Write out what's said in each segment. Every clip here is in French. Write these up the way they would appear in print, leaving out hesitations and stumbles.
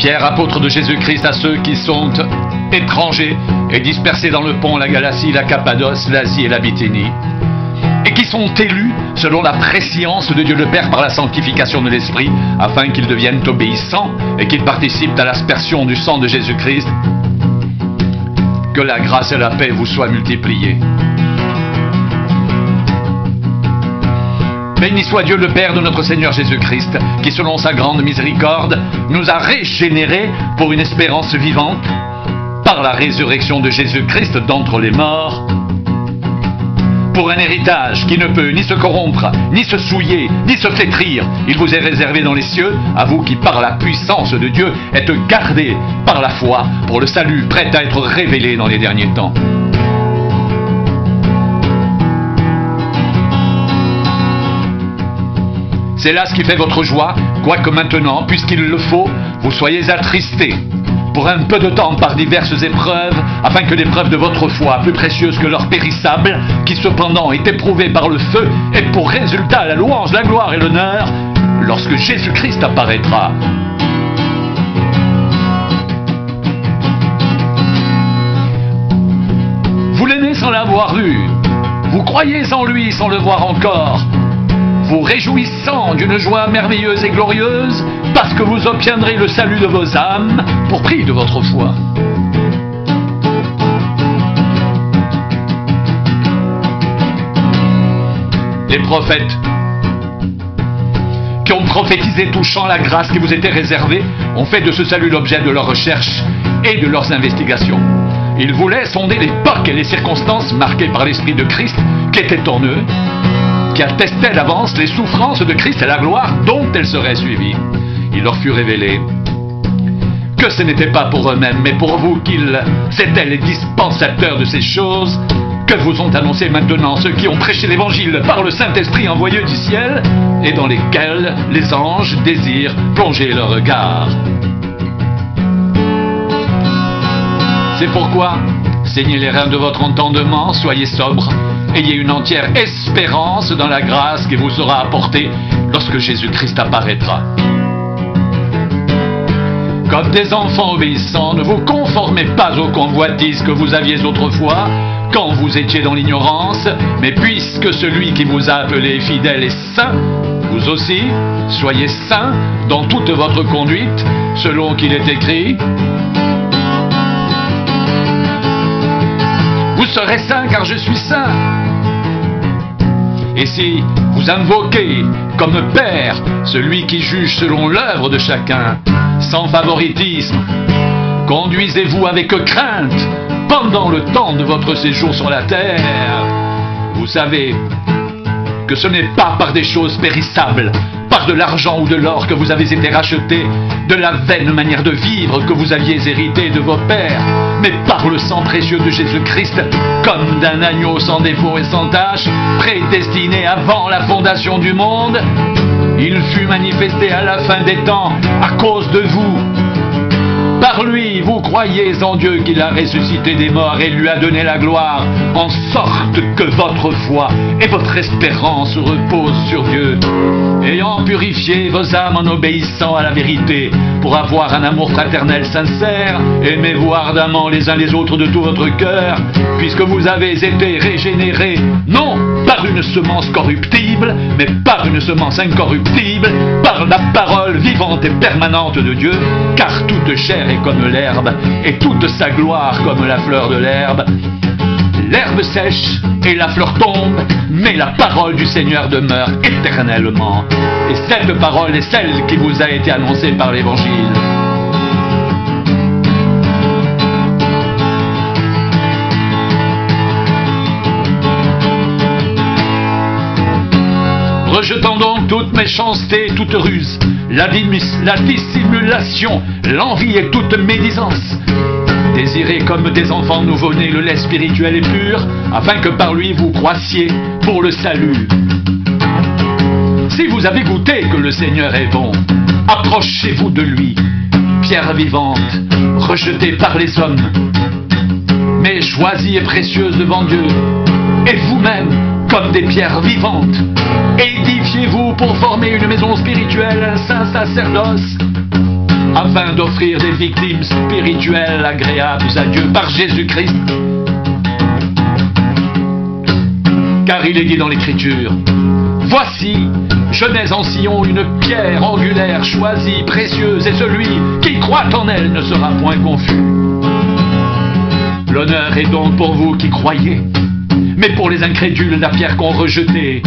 Pierre, apôtre de Jésus-Christ, à ceux qui sont étrangers et dispersés dans le Pont, la Galatie, la Cappadoce, l'Asie et la Bithynie, et qui sont élus selon la prescience de Dieu le Père par la sanctification de l'Esprit, afin qu'ils deviennent obéissants et qu'ils participent à l'aspersion du sang de Jésus-Christ. Que la grâce et la paix vous soient multipliées. Béni soit Dieu le Père de notre Seigneur Jésus-Christ, qui selon sa grande miséricorde nous a régénérés pour une espérance vivante, par la résurrection de Jésus-Christ d'entre les morts, pour un héritage qui ne peut ni se corrompre, ni se souiller, ni se flétrir. Il vous est réservé dans les cieux, à vous qui par la puissance de Dieu êtes gardés par la foi pour le salut prêt à être révélé dans les derniers temps. C'est là ce qui fait votre joie, quoique maintenant, puisqu'il le faut, vous soyez attristés pour un peu de temps par diverses épreuves, afin que l'épreuve de votre foi, plus précieuse que l'or périssable, qui cependant est éprouvée par le feu, ait pour résultat la louange, la gloire et l'honneur, lorsque Jésus-Christ apparaîtra. Vous l'aimez sans l'avoir vu, vous croyez en lui sans le voir encore, vous réjouissant d'une joie merveilleuse et glorieuse, parce que vous obtiendrez le salut de vos âmes pour prix de votre foi. Les prophètes qui ont prophétisé touchant la grâce qui vous était réservée ont fait de ce salut l'objet de leurs recherches et de leurs investigations. Ils voulaient sonder l'époque et les circonstances marquées par l'Esprit de Christ qui était en eux, qui attestait d'avance les souffrances de Christ et la gloire dont elles seraient suivies. Il leur fut révélé que ce n'était pas pour eux-mêmes, mais pour vous qu'ils étaient les dispensateurs de ces choses que vous ont annoncé maintenant ceux qui ont prêché l'Évangile par le Saint-Esprit envoyé du ciel et dans lesquels les anges désirent plonger leur regard. C'est pourquoi, saignez les reins de votre entendement, soyez sobres, ayez une entière espérance dans la grâce qui vous sera apportée lorsque Jésus-Christ apparaîtra. Comme des enfants obéissants, ne vous conformez pas aux convoitises que vous aviez autrefois, quand vous étiez dans l'ignorance, mais puisque celui qui vous a appelé fidèle est saint, vous aussi, soyez saints dans toute votre conduite, selon qu'il est écrit. Vous serez saints car je suis saint. Et si vous invoquez comme Père celui qui juge selon l'œuvre de chacun, sans favoritisme, conduisez-vous avec crainte pendant le temps de votre séjour sur la terre. Vous savez que ce n'est pas par des choses périssables, par de l'argent ou de l'or que vous avez été rachetés, de la vaine manière de vivre que vous aviez hérité de vos pères, mais par le sang précieux de Jésus-Christ, comme d'un agneau sans défaut et sans tache, prédestiné avant la fondation du monde. Il fut manifesté à la fin des temps à cause de vous. Par lui, vous croyez en Dieu qu'il a ressuscité des morts et lui a donné la gloire, en sorte que votre foi et votre espérance reposent sur Dieu, ayant purifié vos âmes en obéissant à la vérité, pour avoir un amour fraternel sincère, aimez-vous ardemment les uns les autres de tout votre cœur, puisque vous avez été régénérés, non par une semence corruptible, mais par une semence incorruptible, par la parole vivante et permanente de Dieu, car toute chair est comme l'herbe, et toute sa gloire comme la fleur de l'herbe. L'herbe sèche et la fleur tombe, mais la parole du Seigneur demeure éternellement. Et cette parole est celle qui vous a été annoncée par l'Évangile. Rejetant donc toute méchanceté, toute ruse, la dissimulation, l'envie et toute médisance, désirez comme des enfants nouveau-nés le lait spirituel et pur, afin que par lui vous croissiez pour le salut. Si vous avez goûté que le Seigneur est bon, approchez-vous de lui, pierre vivante, rejetée par les hommes, mais choisie et précieuse devant Dieu, et vous-même comme des pierres vivantes. Édifiez-vous pour former une maison spirituelle, un saint sacerdoce, afin d'offrir des victimes spirituelles agréables à Dieu par Jésus-Christ. Car il est dit dans l'Écriture: voici, je mets en Sion une pierre angulaire choisie, précieuse, et celui qui croit en elle ne sera point confus. L'honneur est donc pour vous qui croyez, mais pour les incrédules, la pierre qu'ont rejetée,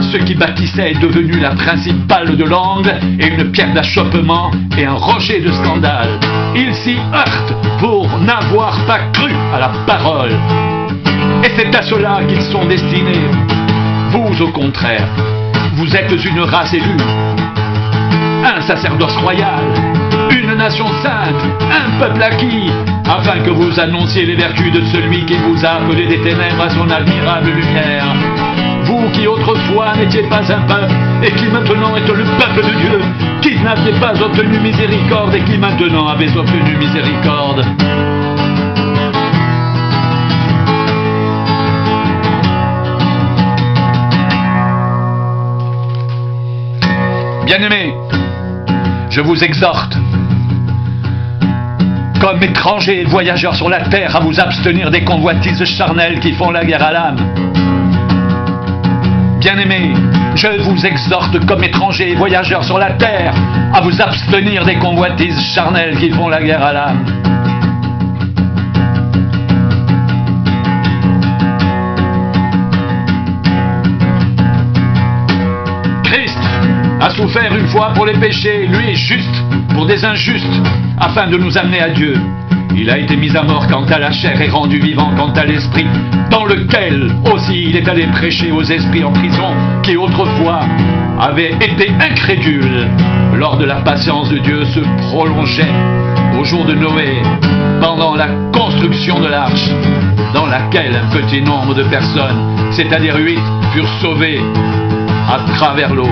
ce qui bâtissait est devenu la principale de l'angle et une pierre d'achoppement et un rocher de scandale. Ils s'y heurtent pour n'avoir pas cru à la parole. Et c'est à cela qu'ils sont destinés. Vous, au contraire, vous êtes une race élue, un sacerdoce royal, une nation sainte, un peuple acquis, afin que vous annonciez les vertus de celui qui vous a appelé des ténèbres à son admirable lumière. Vous qui autrefois n'étiez pas un peuple, et qui maintenant êtes le peuple de Dieu, qui n'aviez pas obtenu miséricorde, et qui maintenant avez obtenu miséricorde. Bien-aimés, je vous exhorte, comme étrangers et voyageurs sur la terre, à vous abstenir des convoitises charnelles qui font la guerre à l'âme. Bien-aimés, je vous exhorte, comme étrangers et voyageurs sur la terre, à vous abstenir des convoitises charnelles qui font la guerre à l'âme. A souffert une fois pour les péchés, lui est juste pour des injustes, afin de nous amener à Dieu. Il a été mis à mort quant à la chair et rendu vivant quant à l'esprit, dans lequel aussi il est allé prêcher aux esprits en prison, qui autrefois avaient été incrédules, lors de la patience de Dieu se prolongeait au jour de Noé, pendant la construction de l'arche, dans laquelle un petit nombre de personnes, c'est-à-dire 8, furent sauvées à travers l'eau.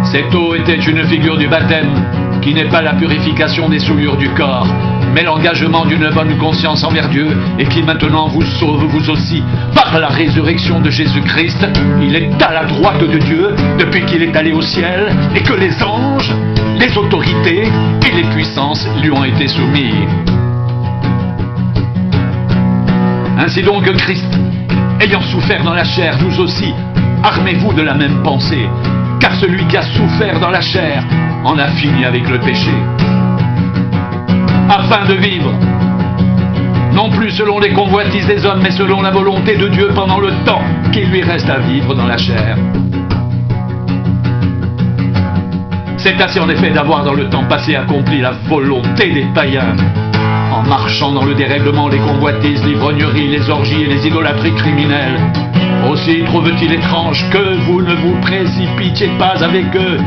Cette eau était une figure du baptême, qui n'est pas la purification des souillures du corps, mais l'engagement d'une bonne conscience envers Dieu, et qui maintenant vous sauve vous aussi, par la résurrection de Jésus-Christ. Il est à la droite de Dieu, depuis qu'il est allé au ciel, et que les anges, les autorités et les puissances lui ont été soumis. Ainsi donc Christ, ayant souffert dans la chair, vous aussi, armez-vous de la même pensée, car celui qui a souffert dans la chair en a fini avec le péché, afin de vivre, non plus selon les convoitises des hommes, mais selon la volonté de Dieu pendant le temps qu'il lui reste à vivre dans la chair. C'est ainsi en effet d'avoir dans le temps passé accompli la volonté des païens, en marchant dans le dérèglement, les convoitises, l'ivrognerie, les orgies et les idolâtries criminelles. Aussi trouve-t-il étrange que vous ne vous précipitiez pas avec eux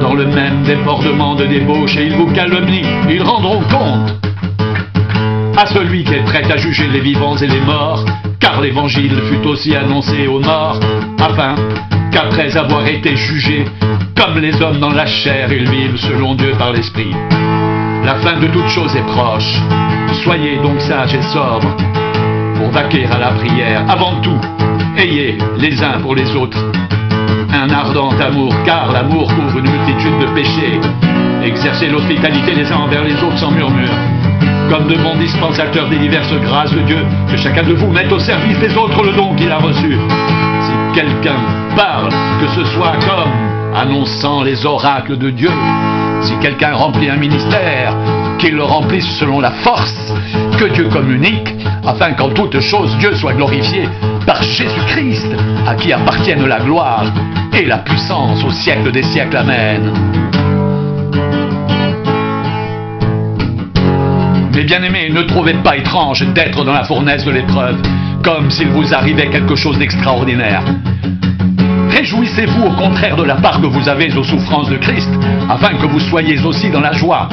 dans le même débordement de débauche, et ils vous calomnient, ils rendront compte à celui qui est prêt à juger les vivants et les morts, car l'évangile fut aussi annoncé aux morts, afin qu'après avoir été jugés, comme les hommes dans la chair, ils vivent selon Dieu par l'Esprit. La fin de toute chose est proche. Soyez donc sages et sobres pour vaquer à la prière. Avant tout, ayez les uns pour les autres un ardent amour, car l'amour couvre une multitude de péchés. Exercez l'hospitalité les uns envers les autres sans murmure, comme de bons dispensateurs des diverses grâces de Dieu, que chacun de vous mette au service des autres le don qu'il a reçu. Si quelqu'un parle, que ce soit comme annonçant les oracles de Dieu. Si quelqu'un remplit un ministère, qu'il le remplisse selon la force que Dieu communique, afin qu'en toutes choses Dieu soit glorifié par Jésus-Christ, à qui appartiennent la gloire et la puissance au siècle des siècles. Amen. Mes bien-aimés, ne trouvez pas étrange d'être dans la fournaise de l'épreuve, comme s'il vous arrivait quelque chose d'extraordinaire. Réjouissez-vous au contraire de la part que vous avez aux souffrances de Christ, afin que vous soyez aussi dans la joie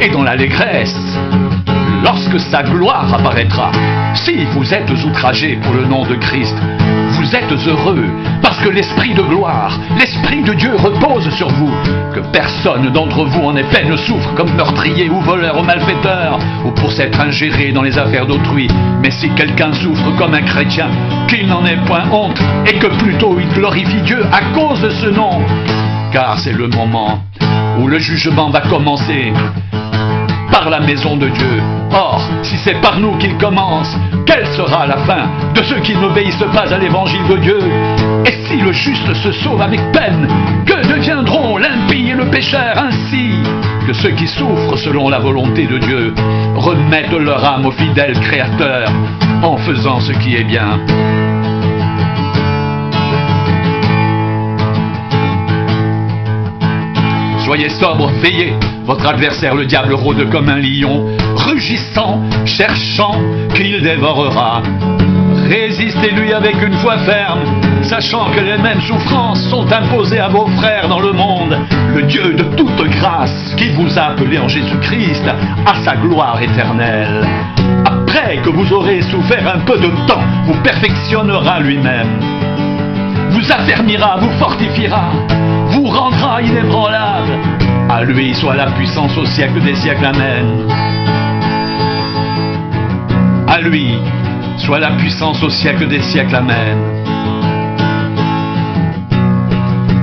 et dans l'allégresse lorsque sa gloire apparaîtra. Si vous êtes outragés pour le nom de Christ, vous êtes heureux, parce que l'Esprit de gloire, l'Esprit de Dieu repose sur vous. Que personne d'entre vous en effet ne souffre comme meurtrier ou voleur ou malfaiteur, ou pour s'être ingéré dans les affaires d'autrui. Mais si quelqu'un souffre comme un chrétien, qu'il n'en ait point honte, et que plutôt il glorifie Dieu à cause de ce nom, car c'est le moment où le jugement va commencer par la maison de Dieu. Or, si c'est par nous qu'il commence, quelle sera la fin de ceux qui n'obéissent pas à l'évangile de Dieu? Et si le juste se sauve avec peine, que deviendront l'impie et le pécheur, ainsi que ceux qui souffrent selon la volonté de Dieu remettent leur âme au fidèle Créateur en faisant ce qui est bien? Soyez sobres, veillez, votre adversaire le diable rôde comme un lion, rugissant, cherchant qui le dévorera. Résistez-lui avec une foi ferme, sachant que les mêmes souffrances sont imposées à vos frères dans le monde. Le Dieu de toute grâce, qui vous a appelé en Jésus-Christ à sa gloire éternelle, après que vous aurez souffert un peu de temps, vous perfectionnera lui-même, vous affermira, vous fortifiera, vous rendra inébranlable. À lui soit la puissance au siècle des siècles. Amen. À lui soit la puissance au siècle des siècles. Amen.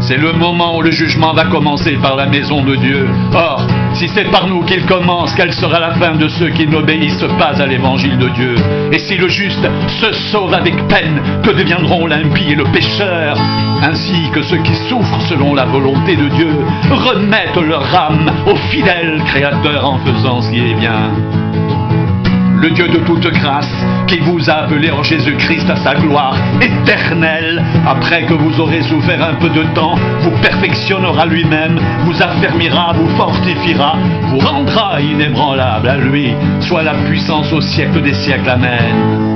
C'est le moment où le jugement va commencer par la maison de Dieu. Or, si c'est par nous qu'il commence, quelle sera la fin de ceux qui n'obéissent pas à l'évangile de Dieu? Et si le juste se sauve avec peine, que deviendront l'impie et le pécheur? Ainsi que ceux qui souffrent selon la volonté de Dieu remettent leur âme au fidèle Créateur en faisant ce qui est bien. Le Dieu de toute grâce, qui vous a appelé en Jésus-Christ à sa gloire éternelle, après que vous aurez souffert un peu de temps, vous perfectionnera lui-même, vous affermira, vous fortifiera, vous rendra inébranlable. À lui soit la puissance au siècle des siècles. Amen.